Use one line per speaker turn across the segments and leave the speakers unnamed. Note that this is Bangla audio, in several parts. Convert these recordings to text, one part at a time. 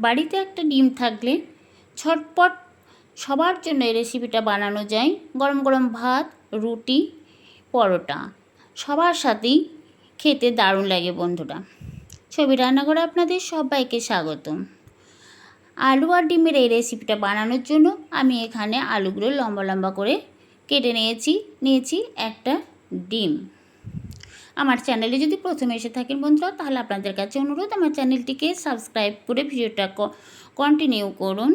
বাড়িতে একটা ডিম থাকলে ঝটপট সবার জন্য এই রেসিপিটা বানানো যায়। গরম গরম ভাত, রুটি, পরোটা সবার সাথেই খেতে দারুণ লাগে বন্ধুরা। ছবি রান্নাঘরে আপনাদের সবাইকে স্বাগতম। আলু আর ডিমের এই রেসিপিটা বানানোর জন্য আমি এখানে আলুগুলো লম্বা লম্বা করে কেটে নিয়েছি একটা ডিম। আমার চ্যানেলে যদি প্রথমে এসে থাকেন বন্ধুরা, তাহলে আপনাদের কাছে অনুরোধ আমার চ্যানেলটিকে সাবস্ক্রাইব করে ভিডিওটা কন্টিনিউ করুন।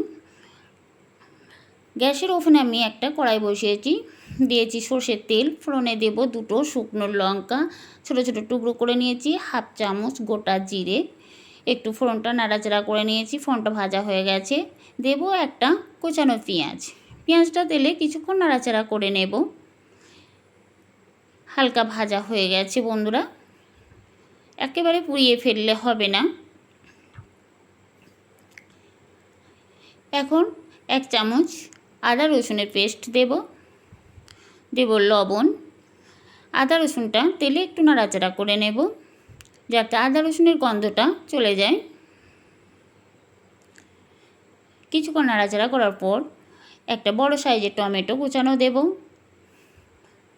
গ্যাসের ওভেনে আমি একটা কড়াই বসিয়েছি, দিয়েছি সর্ষের তেল, ফোড়নে দেব 2টো শুকনো লঙ্কা ছোটো ছোটো টুকরো করে নিয়েছি, হাফ চামচ গোটা জিরে, একটু ফোড়নটা নাড়াচাড়া করে নিয়েছি। ফোড়নটা ভাজা হয়ে গেছে, দেব একটা কোচানো পেঁয়াজটা তেলে কিছুক্ষণ নাড়াচাড়া করে নেব। হালকা ভাজা হয়ে গেছে বন্ধুরা, একেবারে পুড়িয়ে ফেললে হবে না। এখন 1 চামচ আদা রসুনের পেস্ট দেব লবণ। আদা রসুনটা তেলে একটু নাড়াচাড়া করে নেব যাতে আদা রসুনের গন্ধটা চলে যায়। কিছুক্ষণ নাড়াচাড়া করার পর একটা বড় সাইজের টমেটো কুচানো দেব।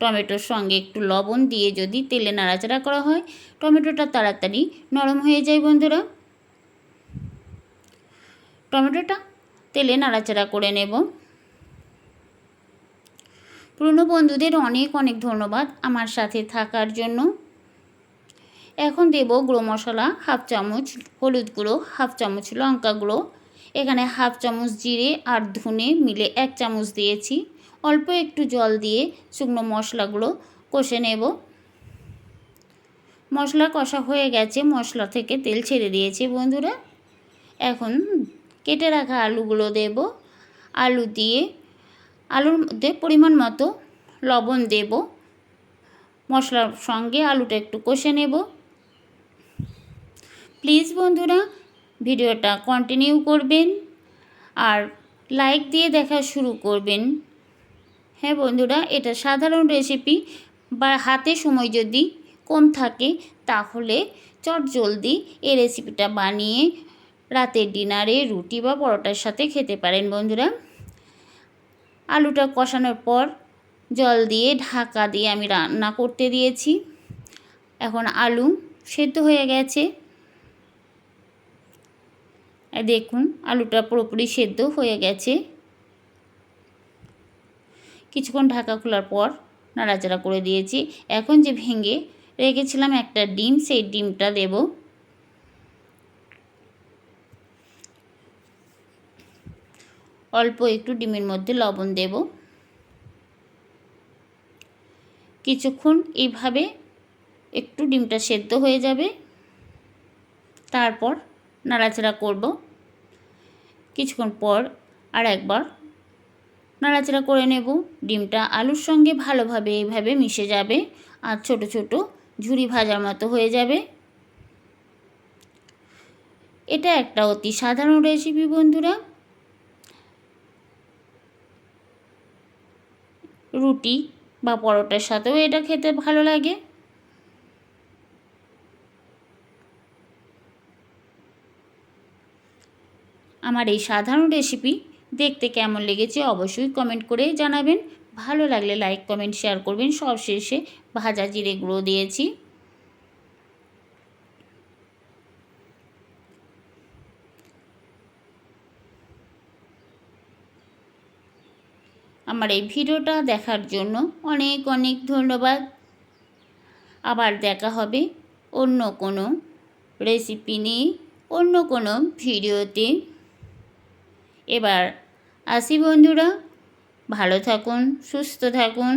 টমেটোর সঙ্গে একটু লবণ দিয়ে যদি তেলে নাড়াচাড়া করা হয়, টমেটোটা তাড়াতাড়ি নরম হয়ে যায় বন্ধুরা। টমেটোটা তেলে নাড়াচাড়া করে নেব। পুরনো বন্ধুদের অনেক অনেক ধন্যবাদ আমার সাথে থাকার জন্য। এখন দেব গুঁড়ো মশলা, হাফ চামচ হলুদ গুঁড়ো, হাফ চামচ লঙ্কা গুঁড়ো, এখানে হাফ চামচ জিরে আর ধনে মিলে 1 চামচ দিয়েছি। অল্প একটু জল দিয়ে শুকনো মশলাগুলো কষে নেব। মশলা কষা হয়ে গেছে, মশলা থেকে তেল ছেড়ে দিয়েছে বন্ধুরা। এখন কেটে রাখা আলুগুলো দেব। আলুর মধ্যে পরিমাণ মতো লবণ দেব। মশলার সঙ্গে আলুটা একটু কষে নেব। প্লিজ বন্ধুরা ভিডিওটা কন্টিনিউ করবেন আর লাইক দিয়ে দেখা শুরু করবেন। হ্যাঁ বন্ধুরা, এটা সাধারণ রেসিপি, বা হাতে সময় যদি কম থাকে তাহলে চটজলদি এই রেসিপিটা বানিয়ে রাতের ডিনারে রুটি বা পরোটার সাথে খেতে পারেন বন্ধুরা। আলুটা কষানোর পর জল দিয়ে ঢাকা দিয়ে আমি রান্না করতে দিয়েছি। এখন আলু সেদ্ধ হয়ে গেছে, দেখুন আলুটা পুরোপুরি সেদ্ধ হয়ে গেছে। কিছুক্ষণ ঢাকা খোলার পর নাড়াচাড়া করে দিয়েছি। এখন যে ভেঙে রেখেছিলাম একটা ডিম, সেই ডিমটা দেব। অল্প একটু ডিমের মধ্যে লবণ দেব। কিছুক্ষণ এইভাবে একটু ডিমটা সেদ্ধ হয়ে যাবে, তারপর নাড়াচাড়া করব। কিছুক্ষণ পর আর একবার নাড়াচাড়া করে নেব। ডিমটা আলুর সঙ্গে ভালোভাবে এইভাবে মিশে যাবে আর ছোট ছোট ঝুরি ভাজার মতো হয়ে যাবে। এটা একটা অতি সাধারণ রেসিপি বন্ধুরা। রুটি বা পরোটার সাথেও এটা খেতে ভালো লাগে। আমার এই সাধারণ রেসিপি দেখতে কেমন লেগেছে অবশ্যই কমেন্ট করে জানাবেন। ভালো লাগলে লাইক, কমেন্ট, শেয়ার করবেন। সবশেষে ভাজা জিরে গুঁড়ো দিয়েছি। আমার এই ভিডিওটা দেখার জন্য অনেক অনেক ধন্যবাদ। আবার দেখা হবে অন্য কোনো রেসিপি নিয়ে, অন্য কোনো ভিডিওতে। এবার আসি বন্ধুরা, ভালো থাকুন, সুস্থ থাকুন।